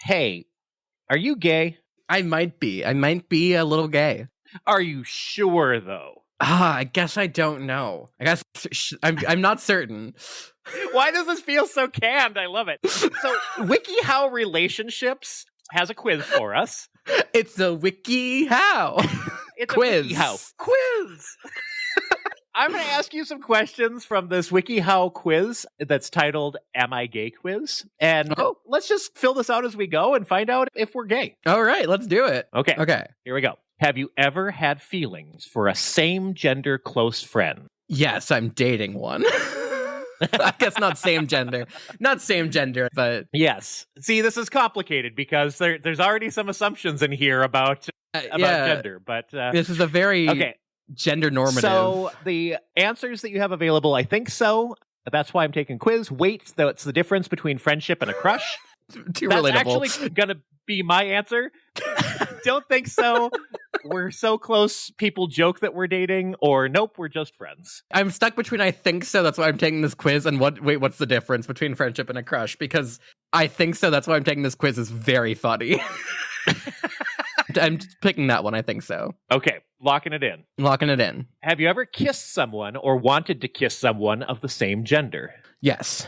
Hey, are you gay? I might be. I might be a little gay. Are you sure, though? I guess I don't know. I guess I'm not certain. Why does this feel so canned? I love it. So, WikiHow Relationships has a quiz for us. It's a WikiHow It's quiz. A WikiHow quiz. I'm going to ask you some questions from this WikiHow quiz that's titled Am I Gay Quiz? And let's just fill this out as we go and find out if we're gay. All right, let's do it. Okay. Here we go. Have you ever had feelings for a same-gender close friend? Yes, I'm dating one. I guess not same gender. Not same gender, but... Yes. See, this is complicated because there's already some assumptions in here about gender. But this is a very gender normative. So the answers that you have available, I think so. That's why I'm taking quiz. Wait, that's the difference between friendship and a crush. Too That's relatable. actually going to be my answer. Don't think so. We're so close, people joke that we're dating, or nope, we're just friends. I'm stuck between I think so, that's why I'm taking this quiz, and what's the difference between friendship and a crush? Because I think so, that's why I'm taking this quiz is very funny. I'm picking that one, I think so. Okay, locking it in. Locking it in. Have you ever kissed someone or wanted to kiss someone of the same gender? Yes.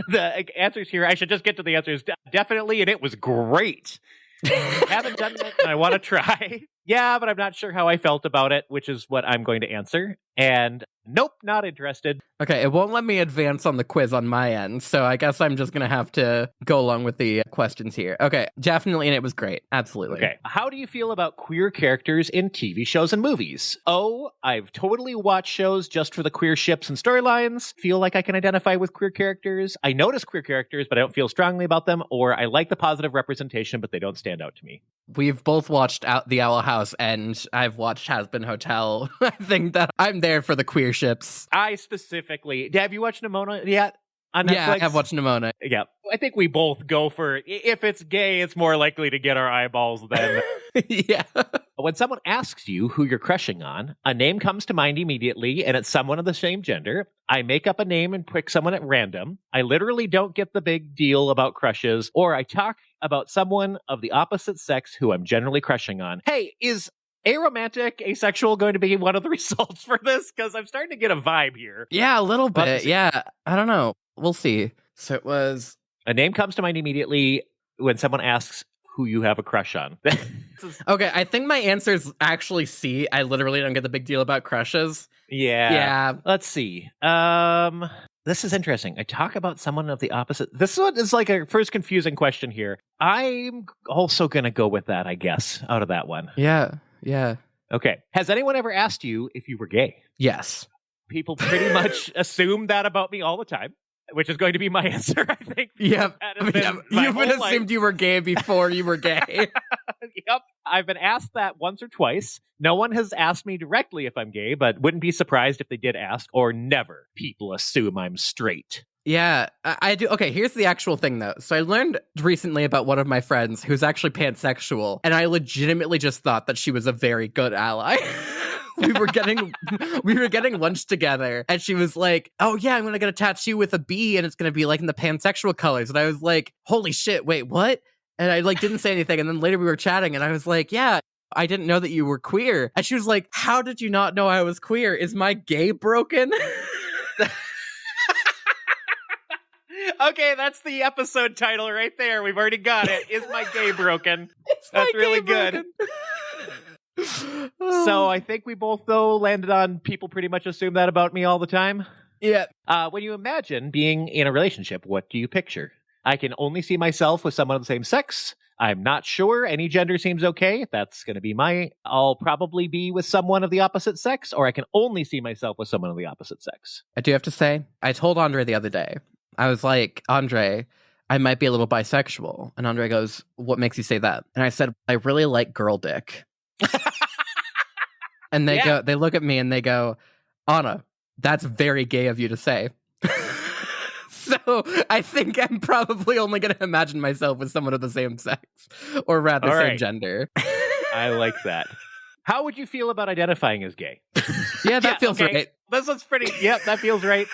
The answers here, I should just get to the answers. Definitely, and it was great. Haven't done it, and I want to try. Yeah, but I'm not sure how I felt about it, which is what I'm going to answer. And nope, not interested. Okay, it won't let me advance on the quiz on my end, so I guess I'm just going to have to go along with the questions here. Okay, definitely, and it was great. Absolutely. Okay, how do you feel about queer characters in TV shows and movies? Oh, I've totally watched shows just for the queer ships and storylines. Feel like I can identify with queer characters. I notice queer characters, but I don't feel strongly about them. Or I like the positive representation, but they don't stand out to me. We've both watched The Owl House, and I've watched Has Been Hotel. I think that I'm there for the queer ships. I specifically... Have you watched Nimona yet? On Netflix? Yeah, I have watched Nimona. Yeah. I think we both go for... If it's gay, it's more likely to get our eyeballs than... Yeah. When someone asks you who you're crushing on, a name comes to mind immediately, and it's someone of the same gender. I make up a name and pick someone at random. I literally don't get the big deal about crushes, or I talk about someone of the opposite sex who I'm generally crushing on. Hey, is aromantic, asexual going to be one of the results for this? Because I'm starting to get a vibe here. Yeah, a little bit. Yeah, I don't know. We'll see. So it was... A name comes to mind immediately when someone asks who you have a crush on. Okay, I think my answer is actually C. I literally don't get the big deal about crushes. Yeah. Let's see. This is interesting. I talk about someone of the opposite. This one is like a first confusing question here. I'm also going to go with that, I guess, out of that one. Yeah. Okay. Has anyone ever asked you if you were gay? Yes. People pretty much assume that about me all the time, which is going to be my answer, I think. Yep. You've been assumed you were gay before you were gay. Yep. I've been asked that once or twice. No one has asked me directly if I'm gay, but wouldn't be surprised if they did ask, or never. People assume I'm straight. Yeah, I do. Okay, here's the actual thing, though. So I learned recently about one of my friends who's actually pansexual, and I legitimately just thought that she was a very good ally. we were getting lunch together, and she was like, "Oh yeah, I'm gonna get a tattoo with a bee, and it's gonna be like in the pansexual colors." And I was like, "Holy shit! Wait, what?" And I didn't say anything. And then later we were chatting, and I was like, "Yeah, I didn't know that you were queer." And she was like, "How did you not know I was queer? Is my gay broken?" Okay, that's the episode title right there. We've already got it. Is my gay broken? That's really good. So I think we both, though, landed on people pretty much assume that about me all the time. Yeah. When you imagine being in a relationship, what do you picture? I can only see myself with someone of the same sex. I'm not sure. Any gender seems okay. That's going to be I'll probably be with someone of the opposite sex, or I can only see myself with someone of the opposite sex. I do have to say, I told Andre the other day, I was like, "Andre, I might be a little bisexual." And Andre goes, "What makes you say that?" And I said, "I really like girl dick." And they look at me and they go, "Anna, that's very gay of you to say." So I think I'm probably only going to imagine myself with someone of the same sex, or rather same gender. I like that. How would you feel about identifying as gay? Yeah, that feels right. This is pretty, that feels right.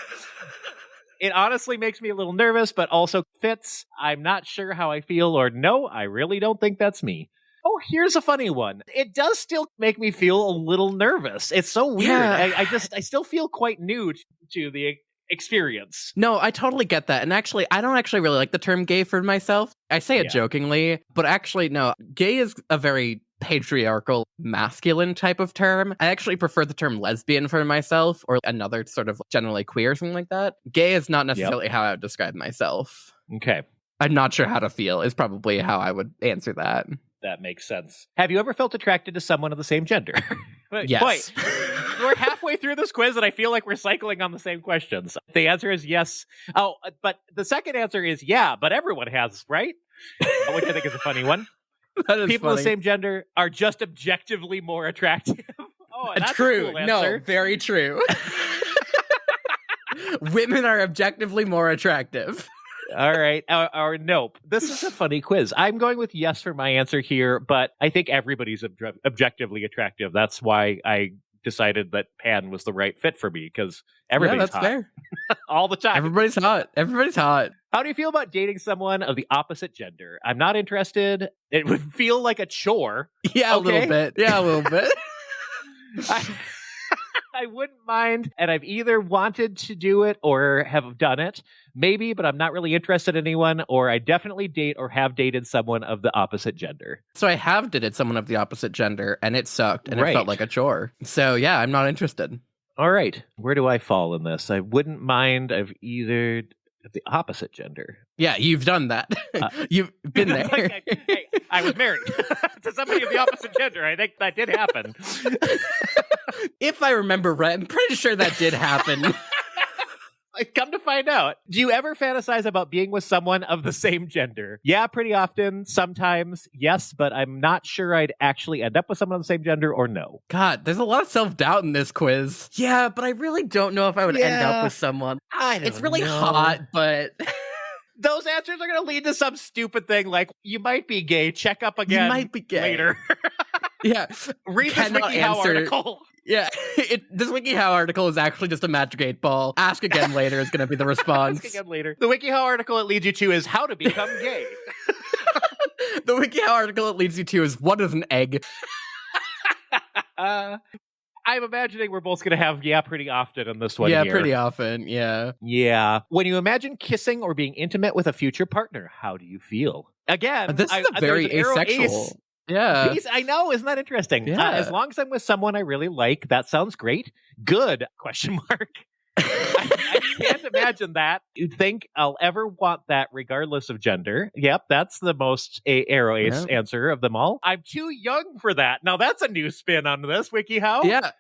It honestly makes me a little nervous, but also fits. I'm not sure how I feel, or no, I really don't think that's me. Oh, here's a funny one. It does still make me feel a little nervous. It's so weird. Yeah. I still feel quite new to the experience. No, I totally get that. And actually, I don't actually really like the term gay for myself. I say it jokingly, but actually, no. Gay is a very patriarchal, masculine type of term. I actually prefer the term lesbian for myself, or another sort of generally queer, something like that. Gay is not necessarily how I would describe myself. Okay. I'm not sure how to feel is probably how I would answer that. That makes sense. Have you ever felt attracted to someone of the same gender? Yes. Wait, we're halfway through this quiz and I feel like we're cycling on the same questions. The answer is yes. Oh, but the second answer is yeah, but everyone has, right? Which I think is a funny one. That is People funny. of the same gender are just objectively more attractive. Oh, that's true. A cool answer. No, very true. Women are objectively more attractive. All right. Or nope. This is a funny quiz. I'm going with yes for my answer here, but I think everybody's objectively attractive. That's why I decided that Pan was the right fit for me, because everybody's hot. Fair. All the time. Everybody's hot. Everybody's hot. How do you feel about dating someone of the opposite gender? I'm not interested. It would feel like a chore. Yeah, a little Okay? bit. Yeah, a little bit. I wouldn't mind, and I've either wanted to do it or have done it. Maybe, but I'm not really interested in anyone, or I definitely date or have dated someone of the opposite gender. So I have dated someone of the opposite gender, and it sucked, and it Right. felt like a chore. So yeah, I'm not interested. All right. Where do I fall in this? I wouldn't mind. I've either the opposite gender. Yeah, you've done that. You've been there. Hey, I was married to somebody of the opposite gender. I think that did happen. If I remember right, I'm pretty sure that did happen. Come to find out, do you ever fantasize about being with someone of the same gender? Yeah, pretty often. Sometimes, yes, but I'm not sure I'd actually end up with someone of the same gender or no. God, there's a lot of self-doubt in this quiz. Yeah, but I really don't know if I would end up with someone. It's really hot, but... Those answers are going to lead to some stupid thing like, you might be gay, check up again You might be gay. later. Yeah. Read this WikiHow article. Yeah, this WikiHow article is actually just a Magic 8 Ball. Ask again later is going to be the response. Ask again later. The WikiHow article it leads you to is how to become gay. The WikiHow article it leads you to is what is an egg? I'm imagining we're both going to have pretty often in this one Yeah, here. pretty often, yeah. Yeah. When you imagine kissing or being intimate with a future partner, how do you feel? Again, This is a very asexual. Yeah. I know, isn't that interesting? Yeah. As long as I'm with someone I really like, that sounds great. Good, question mark. I can't imagine that. You'd think I'll ever want that regardless of gender. Yep, that's the most arrow ace answer of them all. I'm too young for that. Now that's a new spin on this, WikiHow. Yeah.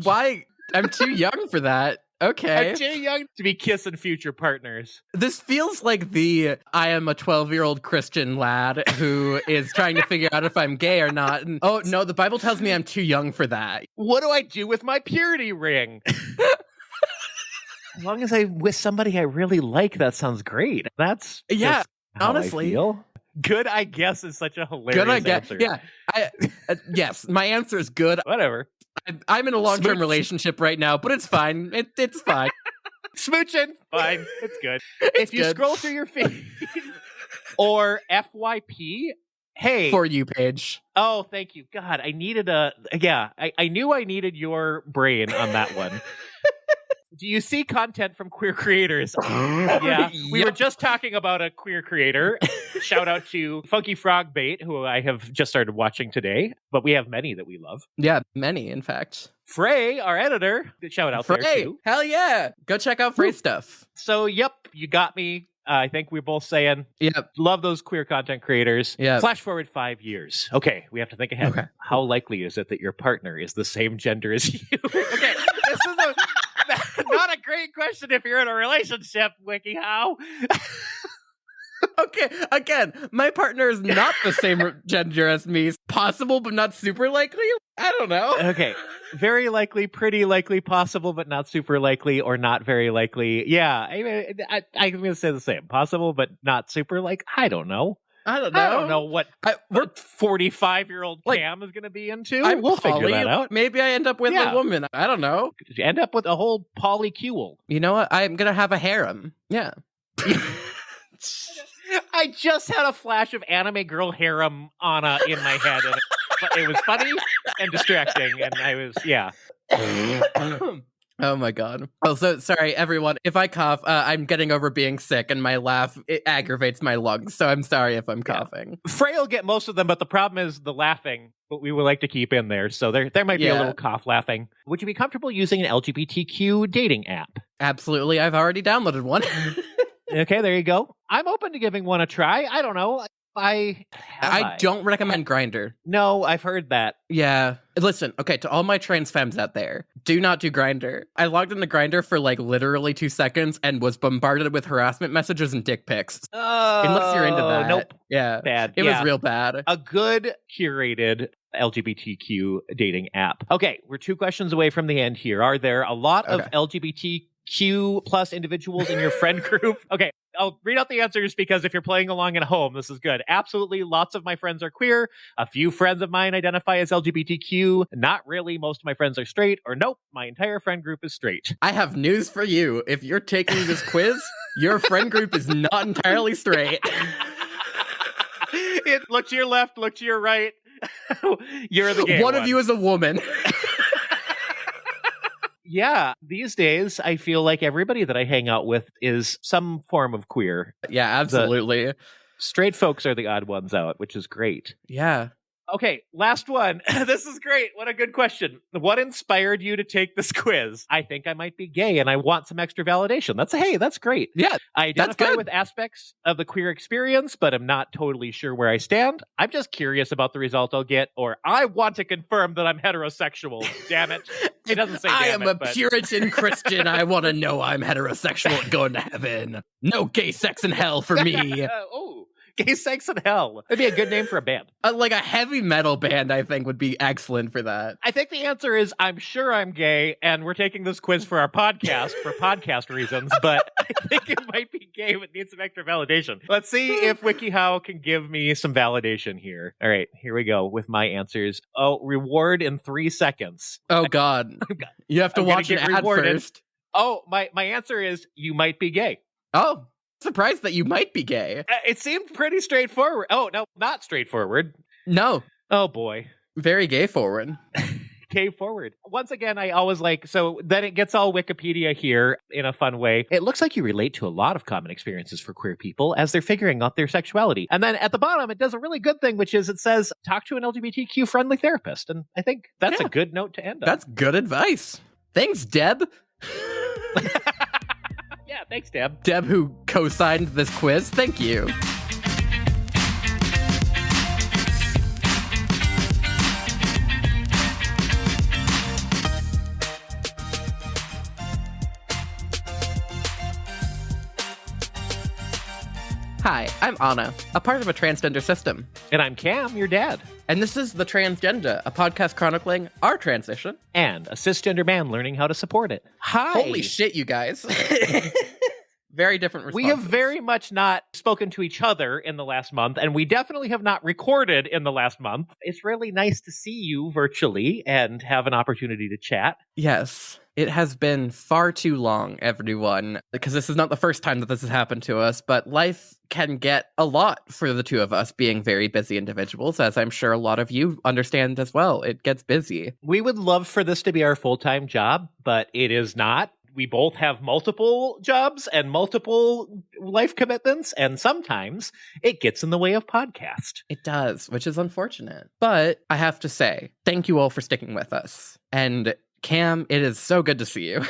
Why? I'm too young for that. Okay. I'm too young to be kissing future partners. This feels like I am a 12-year-old Christian lad who is trying to figure out if I'm gay or not. And, oh, no, the Bible tells me I'm too young for that. What do I do with my purity ring? As long as I'm with somebody I really like, that sounds great. That's just how honestly. I feel. Good, I guess, is such a hilarious answer. Yeah. Yes, my answer is good. Whatever. I'm in a long-term relationship right now, but it's fine. It's fine. Smooching, fine. It's good. If you scroll through your feed or FYP, hey. For you, Paige. Oh, thank you. God, I needed I knew I needed your brain on that one. Do you see content from queer creators? Yeah. We were just talking about a queer creator. Shout out to Funky Frog Bait, who I have just started watching today, but we have many that we love. Yeah, many, in fact. Frey, our editor, shout out Frey. there too. Hell yeah. Go check out Frey stuff. So, yep, you got me. I think we're both saying, love those queer content creators. Yeah. Flash forward 5 years. Okay, we have to think ahead. Okay. How likely is it that your partner is the same gender as you? Okay, this is not a great question if you're in a relationship, WikiHow. Okay, again, my partner is not the same gender as me. Possible, but not super likely? I don't know. Okay, very likely, pretty likely, possible, but not super likely, or not very likely. Yeah, I mean, I'm going to say the same. Possible, but not super I don't know. I don't know. I don't know what we're 45-year-old like, Cam is going to be into. I'm We'll poly. figure that out. Maybe I end up with a woman. I don't know. You end up with a whole polycule. You know what? I'm going to have a harem. Yeah. I just had a flash of anime girl harem Anna in my head, and it was funny and distracting, and I was, yeah. Oh my god. Also, sorry, everyone. If I cough, I'm getting over being sick, and my laugh, it aggravates my lungs, so I'm sorry if I'm coughing. Frey will get most of them, but the problem is the laughing, what we would like to keep in there, so there might be a little cough laughing. Would you be comfortable using an LGBTQ dating app? Absolutely. I've already downloaded one. Okay, there you go. I'm open to giving one a try. I don't know. I don't recommend Grindr. No, I've heard that. Yeah. Listen, okay, to all my trans femmes out there, do not do Grindr. I logged into Grindr for like literally 2 seconds and was bombarded with harassment messages and dick pics. Unless you're into that. Nope. Yeah. Bad. It was real bad. A good curated LGBTQ dating app. Okay, we're 2 questions away from the end here. Are there a lot of LGBTQ plus individuals in your friend group? Okay, I'll read out the answers because if you're playing along at home, this is good. Absolutely, lots of my friends are queer. A few friends of mine identify as LGBTQ. Not really. Most of my friends are straight. Or nope, my entire friend group is straight. I have news for you. If you're taking this quiz, your friend group is not entirely straight. Look to your left, look to your right. You're the gay one. One of you is a woman. Yeah, these days, I feel like everybody that I hang out with is some form of queer. Yeah, absolutely. The straight folks are the odd ones out, which is great. Yeah. Okay, last one. This is great. What a good question. What inspired you to take this quiz? I think I might be gay and I want some extra validation. That's great. Yeah, I identify with aspects of the queer experience, but I'm not totally sure where I stand. I'm just curious about the result I'll get, or I want to confirm that I'm heterosexual. Damn it. It doesn't say I am a Puritan Christian. I want to know I'm heterosexual and going to heaven. No gay sex in hell for me. Oh. Gay Sex in Hell. That'd be a good name for a band. Like a heavy metal band, I think, would be excellent for that. I think the answer is I'm sure I'm gay, and we're taking this quiz for our podcast, for podcast reasons, but I think it might be gay, but needs some extra validation. Let's see if WikiHow can give me some validation here. All right, here we go with my answers. Oh, reward in 3 seconds. Oh, God. You have to watch an ad first. Oh, my answer is you might be gay. Oh. Surprised that you might be gay. It seemed pretty straightforward. Oh, no, not straightforward. No. Oh, boy. Very gay forward. Gay forward. Once again, I always so then it gets all Wikipedia here in a fun way. It looks like you relate to a lot of common experiences for queer people as they're figuring out their sexuality. And then at the bottom, it does a really good thing, which is it says, talk to an LGBTQ friendly therapist. And I think that's a good note to end on. That's good advice. Thanks, Deb. Yeah, thanks, Deb. Deb, who co-signed this quiz, thank you. Hi, I'm Anna, a part of a transgender system. And I'm Cam, your dad. And this is The Transgender, a podcast chronicling our transition. And a cisgender man learning how to support it. Hi. Holy shit, you guys. Very different responses. We have very much not spoken to each other in the last month, and we definitely have not recorded in the last month. It's really nice to see you virtually and have an opportunity to chat. Yes. It has been far too long, everyone, because this is not the first time that this has happened to us, but life can get a lot for the two of us being very busy individuals, as I'm sure a lot of you understand as well. It gets busy. We would love for this to be our full-time job, but it is not. We both have multiple jobs and multiple life commitments, and sometimes it gets in the way of podcast. It does, which is unfortunate. But I have to say, thank you all for sticking with us. And Cam, it is so good to see you.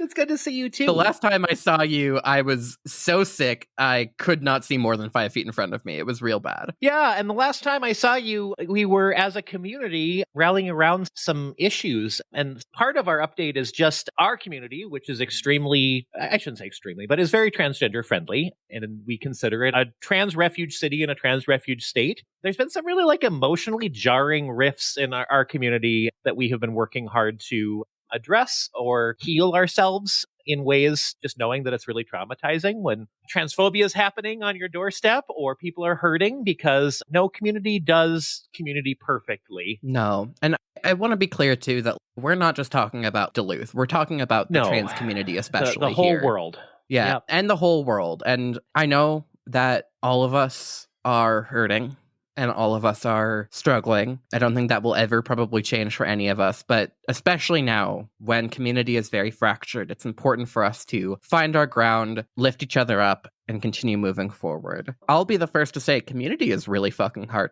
It's good to see you too. The last time I saw you, I was so sick, I could not see more than 5 feet in front of me. It was real bad. Yeah, and the last time I saw you, we were, as a community, rallying around some issues. And part of our update is just our community, which is extremely, I shouldn't say extremely, but is very transgender friendly. And we consider it a trans refuge city and a trans refuge state. There's been some really emotionally jarring rifts in our community that we have been working hard to address or heal ourselves in ways, just knowing that it's really traumatizing when transphobia is happening on your doorstep or people are hurting, because no community does community perfectly. No. And I want to be clear, too, that we're not just talking about Duluth. We're talking about the No, trans community, especially the whole here. world. Yeah, Yep. and the whole world. And I know that all of us are hurting and all of us are struggling. I don't think that will ever probably change for any of us, but especially now when community is very fractured, it's important for us to find our ground, lift each other up, and continue moving forward. I'll be the first to say community is really fucking hard.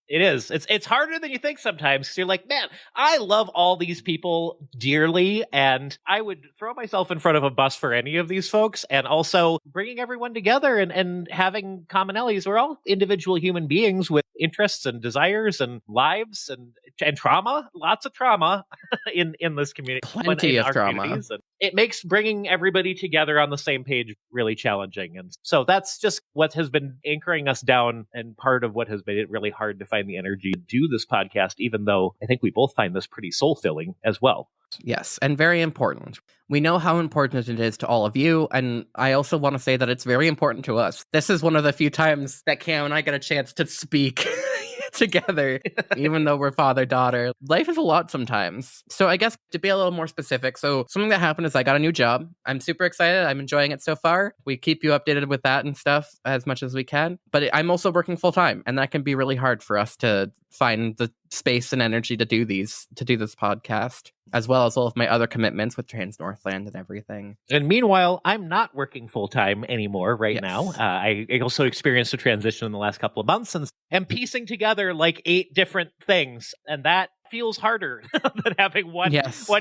It is. It's harder than you think sometimes, because you're like, man, I love all these people dearly, and I would throw myself in front of a bus for any of these folks. And also bringing everyone together and having commonalities. We're all individual human beings with interests and desires and lives and trauma, lots of trauma in this community. Plenty of trauma. Communities. And it makes bringing everybody together on the same page really challenging. And so that's just what has been anchoring us down, and part of what has made it really hard to find the energy to do this podcast, even though I think we both find this pretty soul-filling as well. Yes, and very important. We know how important it is to all of you, and I also want to say that it's very important to us. This is one of the few times that Cam and I get a chance to speak together, even though we're father-daughter. Life is a lot sometimes. So I guess to be a little more specific, so something that happened is I got a new job. I'm super excited. I'm enjoying it so far. We keep you updated with that and stuff as much as we can. But I'm also working full-time, and that can be really hard for us to find the space and energy to do this podcast, as well as all of my other commitments with Trans Northland and everything. And meanwhile, I'm not working full-time anymore now. I also experienced a transition in the last couple of months and am piecing together like 8 different things. And that feels harder than having one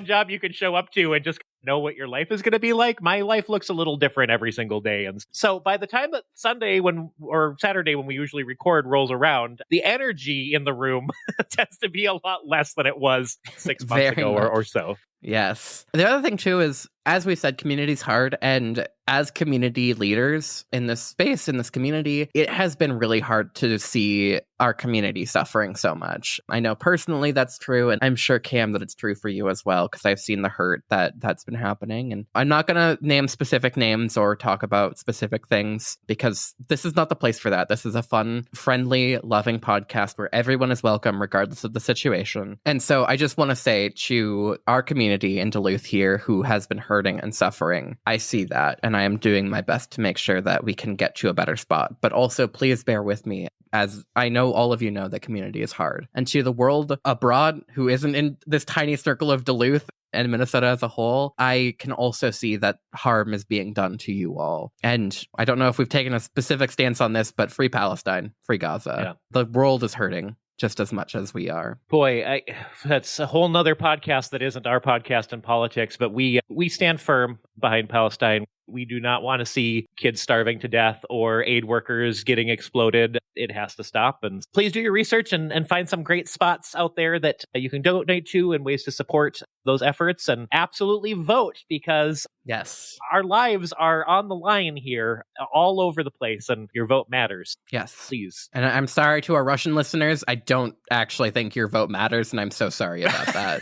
job you can show up to and just know what your life is going to be like. My life looks a little different every single day. And so by the time that Sunday or Saturday when we usually record rolls around, the energy in the room tends to be a lot less than it was 6 months ago or so. Yes. The other thing, too, is, as we said, community's hard. And as community leaders in this space, in this community, it has been really hard to see our community suffering so much. I know personally that's true. And I'm sure, Cam, that it's true for you as well, because I've seen the hurt that's been happening. And I'm not going to name specific names or talk about specific things, because this is not the place for that. This is a fun, friendly, loving podcast where everyone is welcome, regardless of the situation. And so I just want to say to our community in Duluth here who has been hurting and suffering, I see that, and I am doing my best to make sure that we can get to a better spot. But also, please bear with me, as I know all of you know that community is hard. And to the world abroad who isn't in this tiny circle of Duluth and Minnesota as a whole, I can also see that harm is being done to you all. And I don't know if we've taken a specific stance on this, but free Palestine, free Gaza. Yeah. The world is hurting just as much as we are. Boy, that's a whole nother podcast that isn't our podcast in politics, but we stand firm behind Palestine. We do not want to see kids starving to death or aid workers getting exploded. It has to stop. And please do your research and find some great spots out there that you can donate to and ways to support those efforts. And absolutely vote, because our lives are on the line here all over the place, and your vote matters. Yes. Please. And I'm sorry to our Russian listeners. I don't actually think your vote matters, and I'm so sorry about that.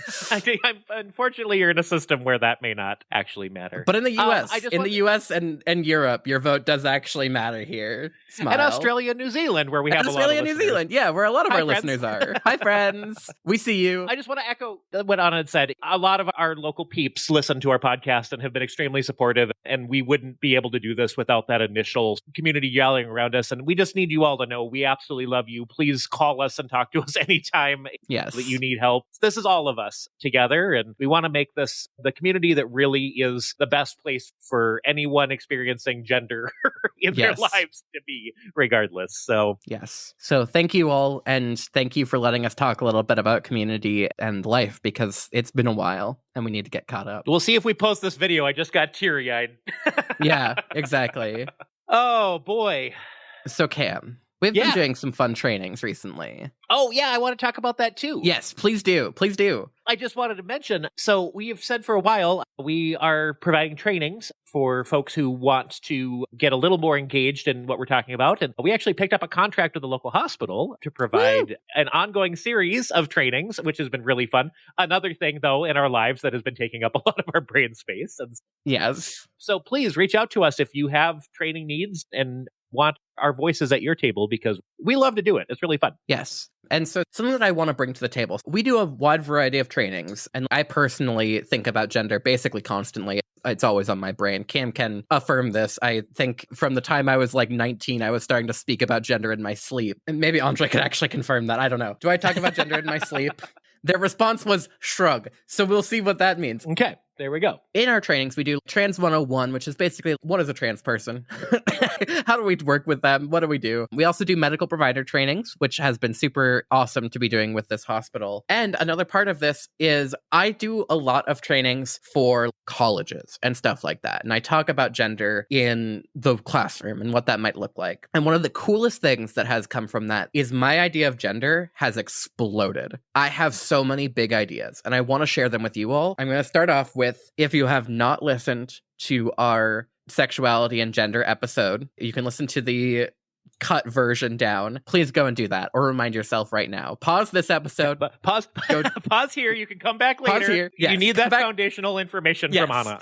Unfortunately, you're in a system where that may not actually matter. But in the U.S., US and Europe, your vote does actually matter here. Smile. And Australia and New Zealand, where we have a lot of listeners. Australia and New Zealand, yeah, where a lot of our listeners are. Hi, friends. We see you. I just want to echo what Anna had said. A lot of our local peeps listen to our podcast and have been extremely supportive, and we wouldn't be able to do this without that initial community yelling around us. And we just need you all to know we absolutely love you. Please call us and talk to us anytime that you need help. This is all of us together, and we want to make this the community that really is the best place for anyone experiencing gender in their lives to be, regardless. So thank you all, and thank you for letting us talk a little bit about community and life, because it's been a while and we need to get caught up. We'll see if we post this video. I just got teary-eyed. Yeah, exactly. Oh boy. So Cam, we've been doing some fun trainings recently. Oh yeah, I want to talk about that too. Yes, please do. Please do. I just wanted to mention, so we have said for a while, we are providing trainings for folks who want to get a little more engaged in what we're talking about. And we actually picked up a contract with the local hospital to provide an ongoing series of trainings, which has been really fun. Another thing, though, in our lives that has been taking up a lot of our brain space. And Yes. so please reach out to us if you have training needs and want our voices at your table, because we love to do it. It's really fun. Yes. And so something that I want to bring to the table, we do a wide variety of trainings, and I personally think about gender basically constantly. It's always on my brain. Cam can affirm this. I think from the time I was like 19, I was starting to speak about gender in my sleep. And maybe Andre could actually confirm that. I don't know. Do I talk about gender in my sleep? Their response was shrug. So we'll see what that means. Okay, there we go. In our trainings, we do Trans 101, which is basically, what is a trans person? How do we work with them? What do we do? We also do medical provider trainings, which has been super awesome to be doing with this hospital. And another part of this is I do a lot of trainings for colleges and stuff like that. And I talk about gender in the classroom and what that might look like. And one of the coolest things that has come from that is my idea of gender has exploded. I have so many big ideas, and I want to share them with you all. I'm going to start off with, if you have not listened to our sexuality and gender episode, you can listen to the cut version down. Please go and do that, or remind yourself right now. Pause this episode. But pause. Pause here. You can come back later. Pause here. Yes. You need that foundational information from Anna.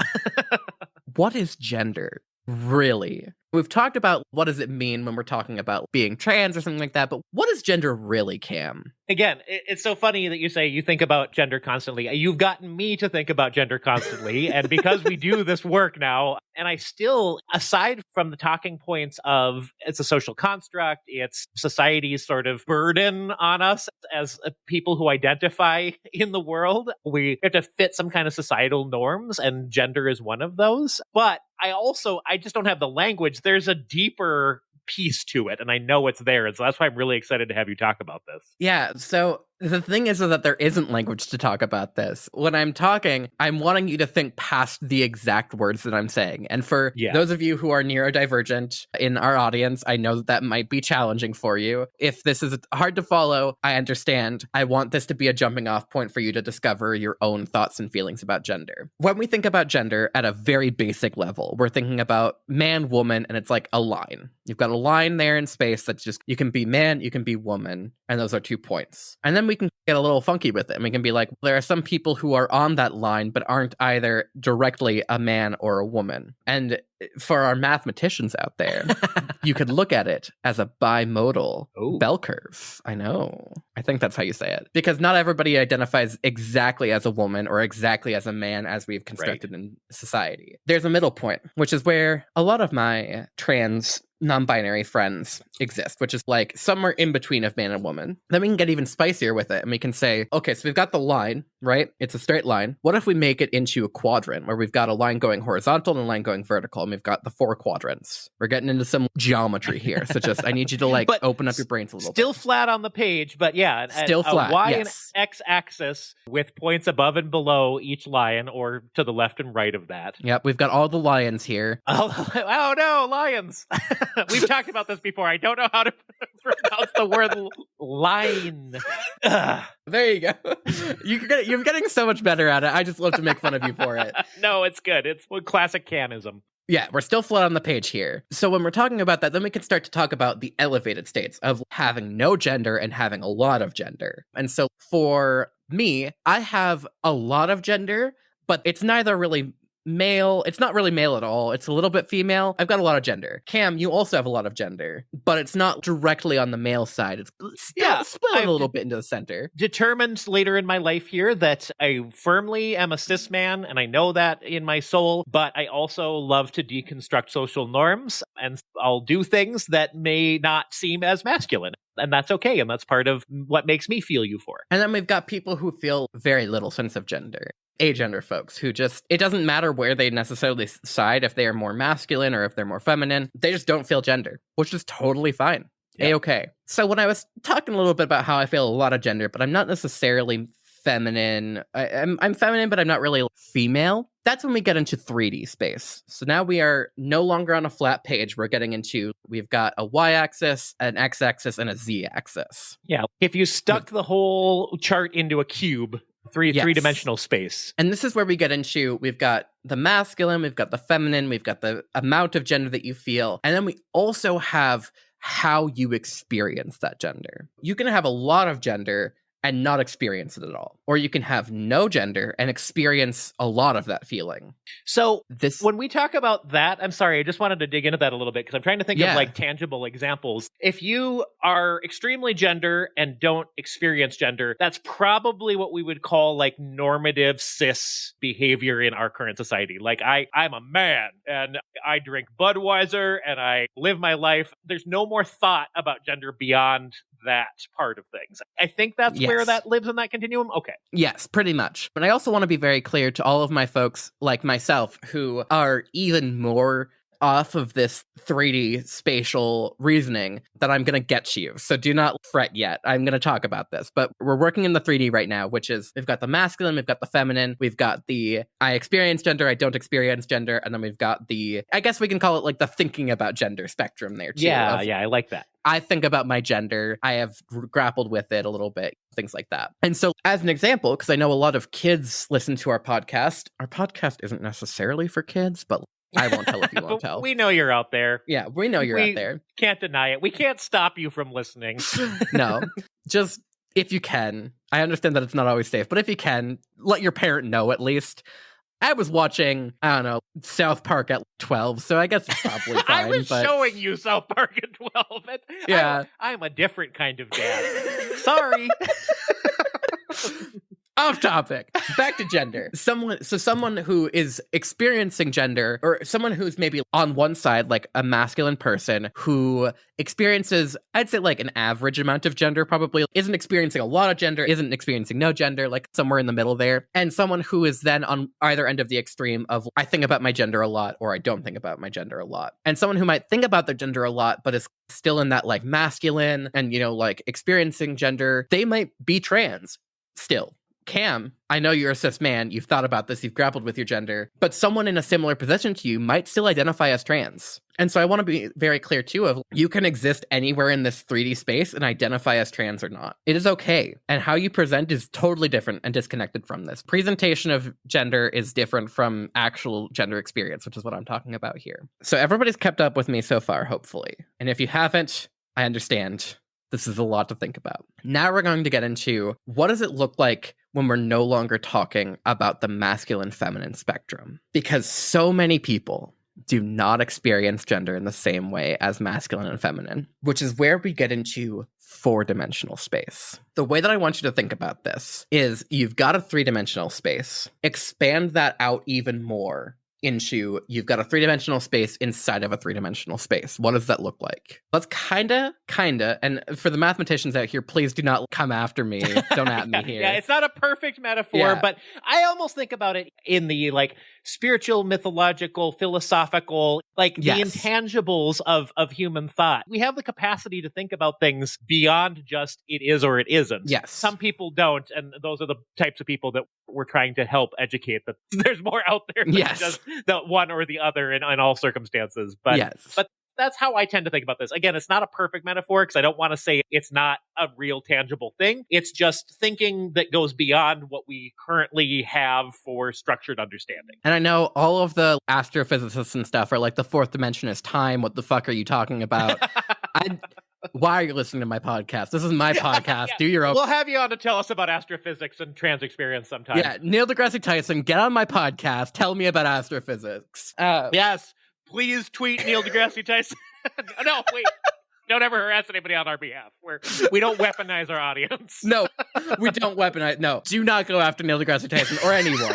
What is gender, really? We've talked about what does it mean when we're talking about being trans or something like that, but what is gender really, Cam? Again, it's so funny that you say you think about gender constantly. You've gotten me to think about gender constantly. And because we do this work now, and I still, aside from the talking points of it's a social construct, it's society's sort of burden on us as people who identify in the world, we have to fit some kind of societal norms, and gender is one of those. But I just don't have the language. There's a deeper piece to it, and I know it's there, and so that's why I'm really excited to have you talk about this. Yeah, so the thing is that there isn't language to talk about this. When I'm talking, I'm wanting you to think past the exact words that I'm saying. And for those of you who are neurodivergent in our audience, I know that might be challenging for you. If this is hard to follow, I understand. I want this to be a jumping off point for you to discover your own thoughts and feelings about gender. When we think about gender at a very basic level, we're thinking about man, woman, and it's like a line. You've got a line there in space that's just, you can be man, you can be woman, and those are 2 points. And then we can get a little funky with it. And we can be like, there are some people who are on that line, but aren't either directly a man or a woman. And for our mathematicians out there, you could look at it as a bimodal bell curve. I know. I think that's how you say it. Because not everybody identifies exactly as a woman or exactly as a man as we've constructed in society. There's a middle point, which is where a lot of my trans non-binary friends exist, which is like somewhere in between of man and woman. Then we can get even spicier with it, and we can say, okay, so we've got the line, right? It's a straight line. What if we make it into a quadrant where we've got a line going horizontal and a line going vertical, and we've got the 4 quadrants? We're getting into some geometry here, so just I need you to like open up your brains a little still bit. Flat on the page, but still flat, a Y and X axis with points above and below each lion, or to the left and right of that. Yep, we've got all the lions here. Oh no, lions! We've talked about this before. I don't know how to pronounce the word line. There you go. You're getting so much better at it. I just love to make fun of you for it. No, it's good. It's classic canism. Yeah, we're still flat on the page here. So when we're talking about that, then we can start to talk about the elevated states of having no gender and having a lot of gender. And so for me, I have a lot of gender, but it's neither really male. It's not really male at all. It's a little bit female. I've got a lot of gender. Cam, you also have a lot of gender, but it's not directly on the male side. It's still split a little bit into the center. Determined later in my life here that I firmly am a cis man, and I know that in my soul, but I also love to deconstruct social norms, and I'll do things that may not seem as masculine. And that's okay. And that's part of what makes me feel euphoric. And then we've got people who feel very little sense of gender. Agender folks who just, it doesn't matter where they necessarily side, if they are more masculine or if they're more feminine, they just don't feel gender, which is totally fine. Yep. A-okay. So when I was talking a little bit about how I feel a lot of gender, but I'm not necessarily feminine, I'm feminine, but I'm not really female. That's when we get into 3D space. So now we are no longer on a flat page. We're getting into, we've got a y-axis, an x-axis, and a z-axis. Yeah. If you stuck the whole chart into a cube, three-dimensional space. And this is where we get into, we've got the masculine, we've got the feminine, we've got the amount of gender that you feel, and then we also have how you experience that gender. You can have a lot of gender and not experience it at all. Or you can have no gender and experience a lot of that feeling. So when we talk about that, I'm sorry, I just wanted to dig into that a little bit because I'm trying to think of like tangible examples. If you are extremely gender and don't experience gender, that's probably what we would call like normative cis behavior in our current society. Like I'm a man and I drink Budweiser and I live my life. There's no more thought about gender beyond that part of things. I think that's where that lives in that continuum. Okay. Yes, pretty much. But I also want to be very clear to all of my folks like myself who are even more off of this 3D spatial reasoning that I'm going to get to you. So do not fret yet. I'm going to talk about this. But we're working in the 3D right now, which is we've got the masculine, we've got the feminine, we've got the I experience gender, I don't experience gender, and then we've got the, I guess we can call it like the thinking about gender spectrum there too. Yeah, I like that. I think about my gender. I have grappled with it a little bit, things like that. And so as an example, because I know a lot of kids listen to our podcast isn't necessarily for kids, but I won't tell if you won't tell. We know you're out there. Yeah, we know you're out there. Can't deny it. We can't stop you from listening. No, just if you can. I understand that it's not always safe, but if you can, let your parent know at least. I was watching, I don't know, South Park at 12, so I guess it's probably fine. I was showing you South Park at 12. Yeah. I'm a different kind of dad. Sorry. Off topic. Back to gender. Someone who is experiencing gender, or someone who's maybe on one side, like a masculine person who experiences, I'd say like an average amount of gender, probably isn't experiencing a lot of gender, isn't experiencing no gender, like somewhere in the middle there. And someone who is then on either end of the extreme of I think about my gender a lot, or I don't think about my gender a lot. And someone who might think about their gender a lot, but is still in that like masculine and, you know, like experiencing gender, they might be trans still. Cam, I know you're a cis man, you've thought about this, you've grappled with your gender, but someone in a similar position to you might still identify as trans. And so I want to be very clear too of you can exist anywhere in this 3D space and identify as trans or not. It is okay. And how you present is totally different and disconnected from this. Presentation of gender is different from actual gender experience, which is what I'm talking about here. So everybody's kept up with me so far, hopefully. And if you haven't, I understand. This is a lot to think about. Now we're going to get into what does it look like when we're no longer talking about the masculine-feminine spectrum? Because so many people do not experience gender in the same way as masculine and feminine, which is where we get into four-dimensional space. The way that I want you to think about this is you've got a three-dimensional space. Expand that out even more into you've got a three-dimensional space inside of a three-dimensional space. What does that look like? Let's kinda, and for the mathematicians out here, please do not come after me. Don't at me here. Yeah, it's not a perfect metaphor, but I almost think about it in the like spiritual, mythological, philosophical, like the intangibles of human thought. We have the capacity to think about things beyond just it is or it isn't. Yes. Some people don't, and those are the types of people that we're trying to help educate that there's more out there than just the one or the other in all circumstances. But that's how I tend to think about this. Again, it's not a perfect metaphor because I don't want to say it's not a real tangible thing. It's just thinking that goes beyond what we currently have for structured understanding. And I know all of the astrophysicists and stuff are like, the fourth dimension is time. What the fuck are you talking about? Why are you listening to my podcast? This is my podcast. Do your own. We'll have you on to tell us about astrophysics and trans experience sometime. Yeah, Neil deGrasse Tyson, get on my podcast. Tell me about astrophysics. Yes. Please tweet Neil deGrasse Tyson. No, wait. Don't ever harass anybody on our behalf. We don't weaponize our audience. No, we don't weaponize. No, do not go after Neil deGrasse Tyson or anyone.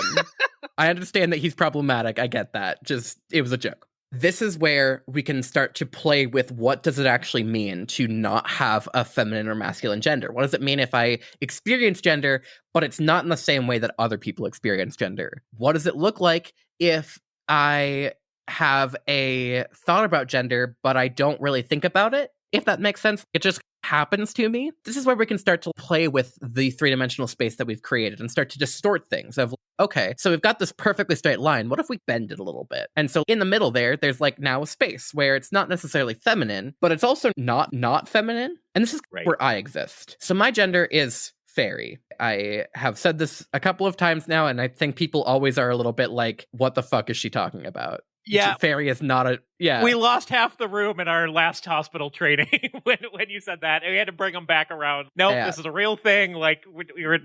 I understand that he's problematic. I get that. Just, it was a joke. This is where we can start to play with what does it actually mean to not have a feminine or masculine gender? What does it mean if I experience gender, but it's not in the same way that other people experience gender? What does it look like if I have a thought about gender, but I don't really think about it? If that makes sense, it just happens to me. This is where we can start to play with the three-dimensional space that we've created and start to distort things of, okay, so we've got this perfectly straight line. What if we bend it a little bit? And so in the middle there's like now a space where it's not necessarily feminine, but it's also not feminine. And this is where I exist. So my gender is fairy. I have said this a couple of times now, and I think people always are a little bit like, what the fuck is she talking about? Yeah. Fairy is not a... Yeah. We lost half the room in our last hospital training when you said that. We had to bring them back around. Nope, This is a real thing. Like, we were...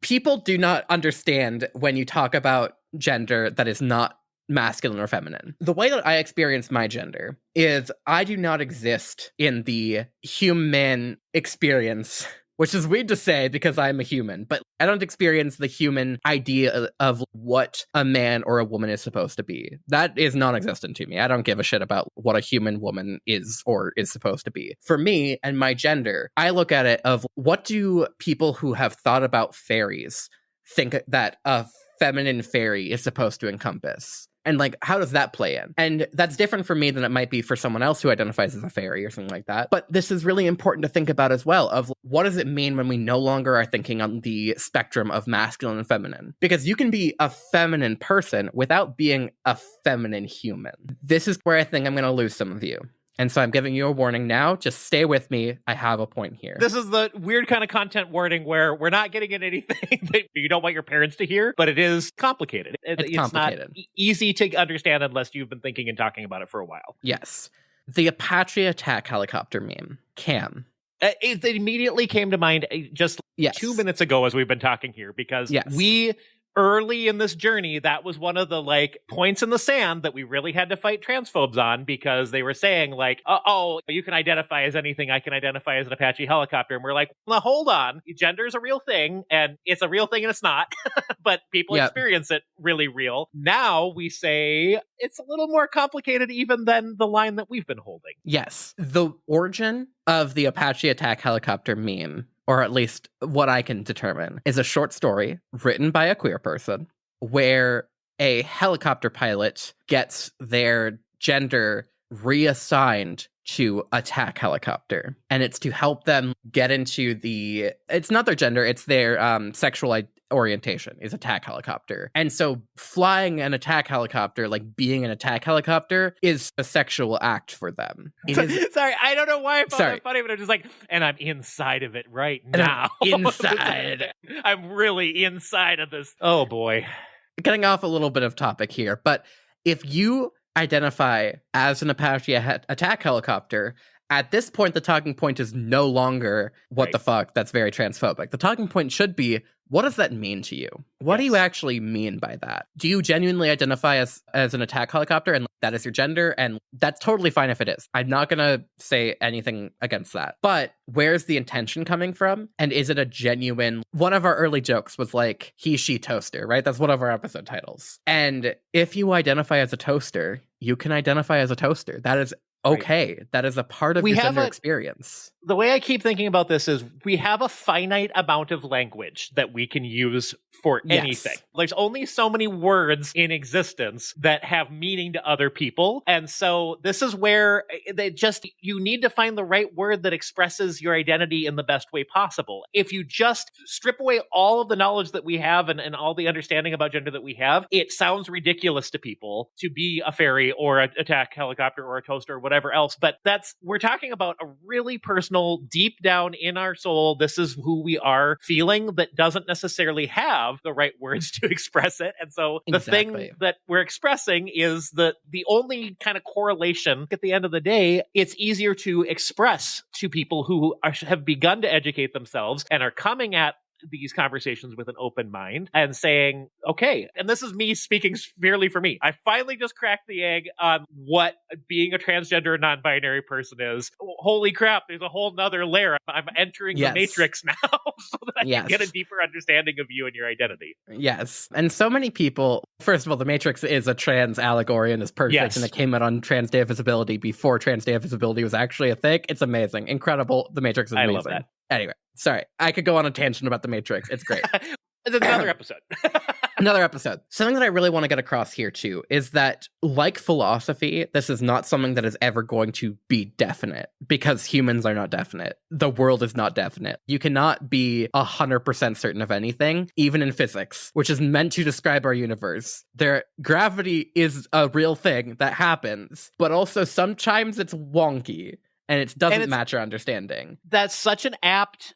People do not understand when you talk about gender that is not masculine or feminine. The way that I experience my gender is I do not exist in the human experience, which is weird to say because I'm a human, but I don't experience the human idea of what a man or a woman is supposed to be. That is non-existent to me. I don't give a shit about what a human woman is or is supposed to be. For me and my gender, I look at it of what do people who have thought about fairies think that a feminine fairy is supposed to encompass? And like, how does that play in? And that's different for me than it might be for someone else who identifies as a fairy or something like that. But this is really important to think about as well, of what does it mean when we no longer are thinking on the spectrum of masculine and feminine? Because you can be a feminine person without being a feminine human. This is where I think I'm going to lose some of you. And so I'm giving you a warning now. Just stay with me. I have a point here. This is the weird kind of content warning where we're not getting at anything that you don't want your parents to hear, but it is complicated. It's complicated. Not easy to understand unless you've been thinking and talking about it for a while. Yes. The Apache attack helicopter meme. Cam. It immediately came to mind just 2 minutes ago as we've been talking here, because we... early in this journey, that was one of the like points in the sand that we really had to fight transphobes on, because they were saying like, oh, you can identify as anything. I can identify as an Apache helicopter. And we're like, well, hold on. Gender is a real thing, and it's a real thing and it's not, but people experience it really real. Now we say it's a little more complicated even than the line that we've been holding. Yes. The origin of the Apache attack helicopter meme, or at least what I can determine, is a short story written by a queer person where a helicopter pilot gets their gender reassigned to attack helicopter. And it's to help them get into it's not their gender, it's their sexual orientation is attack helicopter. And so flying an attack helicopter, like being an attack helicopter, is a sexual act for them. Sorry, I don't know why I found that funny, but I'm just like, and I'm inside of it right now. Inside. I'm really inside of this. Oh boy. Getting off a little bit of topic here, but if you identify as an Apache attack helicopter, at this point, the talking point is no longer what the fuck, that's very transphobic. The talking point should be, what does that mean to you? What do you actually mean by that? Do you genuinely identify as an attack helicopter and that is your gender? And that's totally fine if it is. I'm not going to say anything against that. But where's the intention coming from? And is it a genuine... One of our early jokes was like, he, she, toaster, right? That's one of our episode titles. And if you identify as a toaster, you can identify as a toaster. That is okay. Right. That is a part of your gender experience. The way I keep thinking about this is we have a finite amount of language that we can use for anything. There's only so many words in existence that have meaning to other people. And so this is where you need to find the right word that expresses your identity in the best way possible. If you just strip away all of the knowledge that we have and all the understanding about gender that we have, it sounds ridiculous to people to be a fairy or an attack helicopter or a toaster or whatever else. But we're talking about a really personal, deep down in our soul, this is who we are feeling that doesn't necessarily have the right words to express it. And so the thing that we're expressing is the only kind of correlation at the end of the day. It's easier to express to people who have begun to educate themselves and are coming at these conversations with an open mind and saying, okay, and this is me speaking merely for me. I finally just cracked the egg on what being a transgender non-binary person is. Holy crap, there's a whole nother layer. I'm entering the matrix now so that I can get a deeper understanding of you and your identity. Yes. And so many people, first of all, the Matrix is a trans allegory and is perfect, and it came out on Trans Day of Visibility before Trans Day of Visibility was actually a thing. It's amazing. Incredible. The Matrix is amazing. I love that. Anyway, sorry. I could go on a tangent about the Matrix. It's great. It's another episode. Another episode. Something that I really want to get across here, too, is that, like philosophy, this is not something that is ever going to be definite, because humans are not definite. The world is not definite. You cannot be 100% certain of anything, even in physics, which is meant to describe our universe. Gravity is a real thing that happens, but also sometimes it's wonky. and it doesn't match our understanding. That's such an apt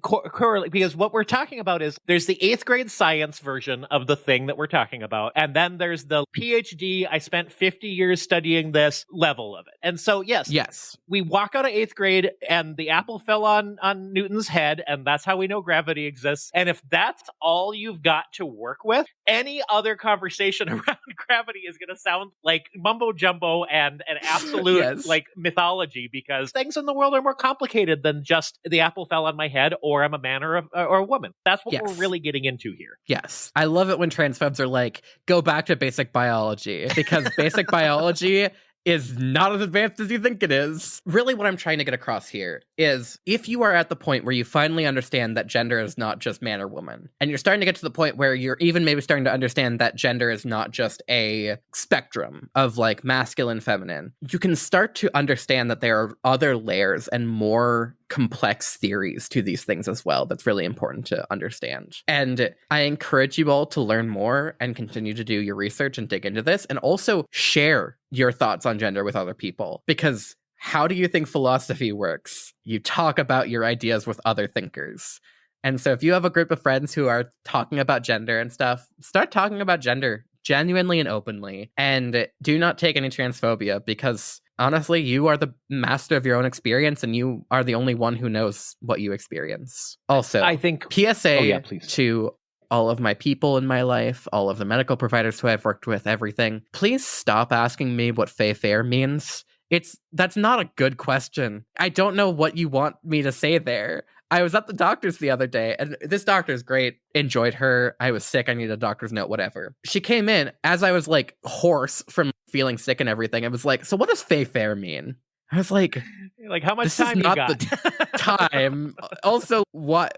correlate, because what we're talking about is there's the 8th grade science version of the thing that we're talking about, and then there's the PhD, I spent 50 years studying this level of it. And so yes, we walk out of 8th grade and the apple fell on Newton's head, and that's how we know gravity exists. And if that's all you've got to work with, any other conversation around gravity is going to sound like mumbo jumbo and an absolute mythology, because things in the world are more complicated than just the apple fell on my head, or I'm a man or a woman. That's what we're really getting into here. Yes. I love it when transphobes are like, go back to basic biology, because basic biology is not as advanced as you think it is. Really, what I'm trying to get across here is, if you are at the point where you finally understand that gender is not just man or woman, and you're starting to get to the point where you're even maybe starting to understand that gender is not just a spectrum of like masculine, feminine, you can start to understand that there are other layers and more complex theories to these things as well. That's really important to understand. And I encourage you all to learn more and continue to do your research and dig into this, and also share your thoughts on gender with other people. Because how do you think philosophy works? You talk about your ideas with other thinkers. And so if you have a group of friends who are talking about gender and stuff, start talking about gender genuinely and openly. And do not take any transphobia, because honestly, you are the master of your own experience, and you are the only one who knows what you experience. Also, I think PSA to all of my people in my life, all of the medical providers who I've worked with, everything. Please stop asking me what fair means. That's not a good question. I don't know what you want me to say there. I was at the doctor's the other day, and this doctor's great. Enjoyed her. I was sick. I needed a doctor's note, whatever. She came in as I was like hoarse from feeling sick and everything. I was like, so what does fair mean? I was like, how much this time is you not got? the time. Also, what?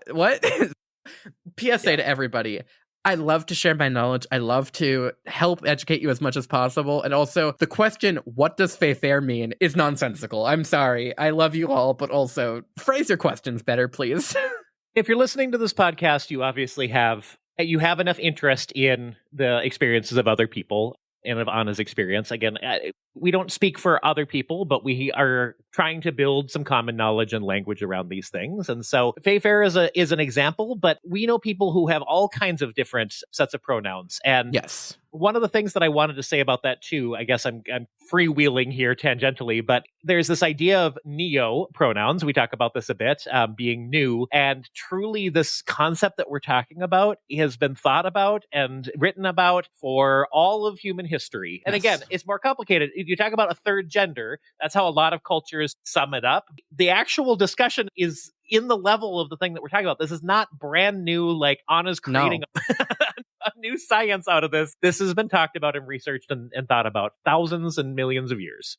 PSA to everybody. I love to share my knowledge. I love to help educate you as much as possible. And also, the question, what does fair mean, is nonsensical. I'm sorry. I love you all, but also phrase your questions better, please. If you're listening to this podcast, you obviously have enough interest in the experiences of other people and of Anna's experience. Again, we don't speak for other people, but we are trying to build some common knowledge and language around these things. And so fair is an example, but we know people who have all kinds of different sets of pronouns. And yes, one of the things that I wanted to say about that too, I guess I'm freewheeling here tangentially, but there's this idea of neo pronouns. We talk about this a bit, being new. And truly this concept that we're talking about has been thought about and written about for all of human history. And again, it's more complicated. If you talk about a third gender, that's how a lot of cultures sum it up. The actual discussion is in the level of the thing that we're talking about. This is not brand new, like Anna's creating a new science out of this. This has been talked about and researched and thought about thousands and millions of years.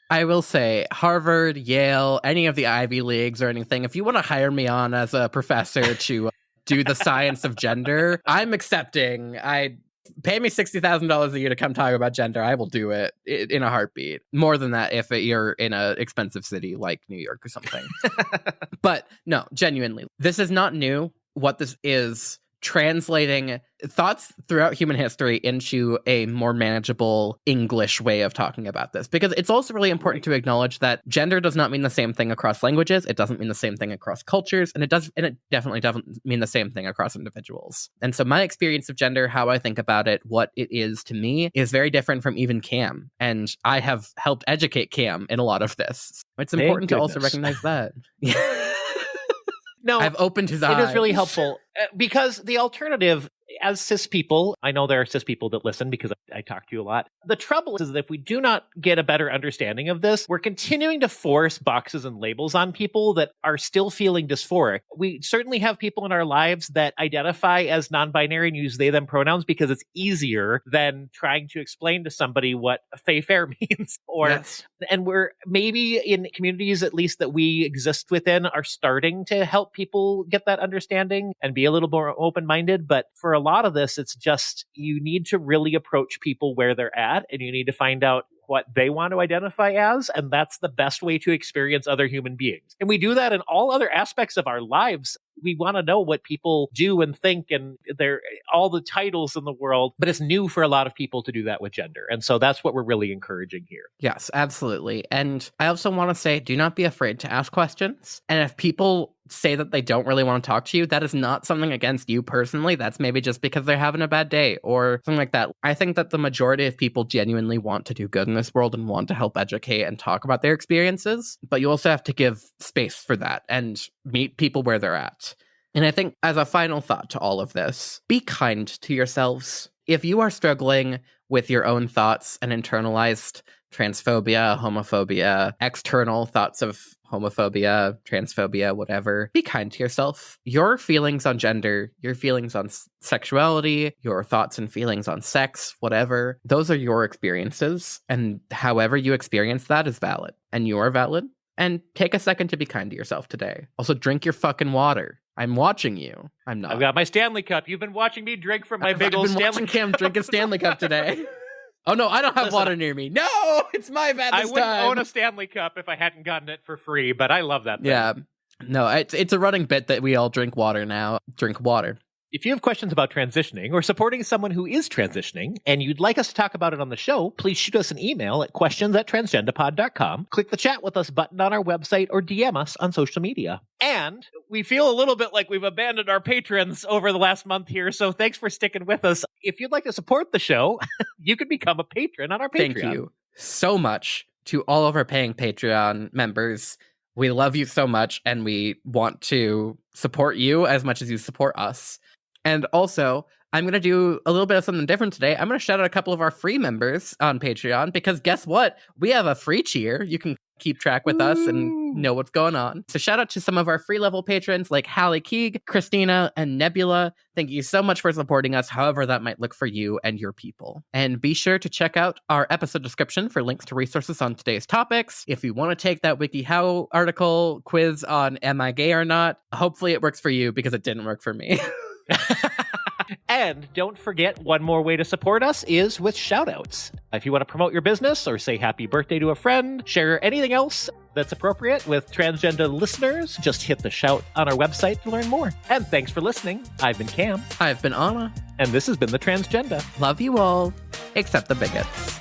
I will say Harvard, Yale, any of the Ivy Leagues or anything, if you want to hire me on as a professor to do the science of gender, I'm accepting. Pay me $60,000 a year to come talk about gender. I will do it in a heartbeat. More than that if you're in an expensive city like New York or something. But no, genuinely, this is not new. What this is translating thoughts throughout human history into a more manageable English way of talking about this. Because it's also really important to acknowledge that gender does not mean the same thing across languages. It doesn't mean the same thing across cultures. And it definitely doesn't mean the same thing across individuals. And so my experience of gender, how I think about it, what it is to me, is very different from even Cam. And I have helped educate Cam in a lot of this. It's important to also recognize that. No, I've opened his eyes. It is really helpful because the alternative, as cis people, I know there are cis people that listen because I talk to you a lot. The trouble is that if we do not get a better understanding of this, we're continuing to force boxes and labels on people that are still feeling dysphoric. We certainly have people in our lives that identify as non-binary and use they, them pronouns because it's easier than trying to explain to somebody what fair means. And we're maybe in communities, at least that we exist within, are starting to help people get that understanding and be a little more open-minded. But for a lot of this, it's just you need to really approach people where they're at, and you need to find out what they want to identify as, and that's the best way to experience other human beings. And we do that in all other aspects of our lives. We want to know what people do and think, and they're all the titles in the world, but it's new for a lot of people to do that with gender. And so that's what we're really encouraging here. Yes, absolutely. And I also want to say, do not be afraid to ask questions. And if people say that they don't really want to talk to you, that is not something against you personally. That's maybe just because they're having a bad day or something like that. I think that the majority of people genuinely want to do good in this world and want to help educate and talk about their experiences. But you also have to give space for that and meet people where they're at. And I think as a final thought to all of this, be kind to yourselves. If you are struggling with your own thoughts and internalized transphobia, homophobia, external thoughts of homophobia, transphobia, whatever, be kind to yourself. Your feelings on gender, your feelings on sexuality, your thoughts and feelings on sex, whatever, those are your experiences. And however you experience that is valid. And you're valid. And take a second to be kind to yourself today. Also, drink your fucking water. I'm watching you. I'm not. I've got my Stanley Cup. You've been watching me drink from my big old Stanley Cup. I've been watching Cam drink a Stanley Cup today. Oh, no, I don't have water near me. No, it's my bad this time. I wouldn't own a Stanley Cup if I hadn't gotten it for free, but I love that thing. Yeah. No, it's a running bit that we all drink water now. Drink water. If you have questions about transitioning or supporting someone who is transitioning and you'd like us to talk about it on the show, please shoot us an email at questions@transgendapod.com. Click the chat with us button on our website or DM us on social media. And we feel a little bit like we've abandoned our patrons over the last month here, so thanks for sticking with us. If you'd like to support the show, you can become a patron on our Patreon. Thank you so much to all of our paying Patreon members. We love you so much, and we want to support you as much as you support us. And also, I'm going to do a little bit of something different today. I'm going to shout out a couple of our free members on Patreon, because guess what? We have a free tier. You can keep track with us and know what's going on. So shout out to some of our free level patrons like Hallie Keeg, Christina, and Nebula. Thank you so much for supporting us, however that might look for you and your people. And be sure to check out our episode description for links to resources on today's topics. If you want to take that WikiHow article quiz on am I gay or not, hopefully it works for you, because it didn't work for me. And don't forget, one more way to support us is with shoutouts. If you want to promote your business or say happy birthday to a friend, share anything else that's appropriate with transgender listeners, just hit the shout on our website to learn more. And thanks for listening. I've been Cam. I've been Anna. And this has been The Transgender. Love you all, except the bigots.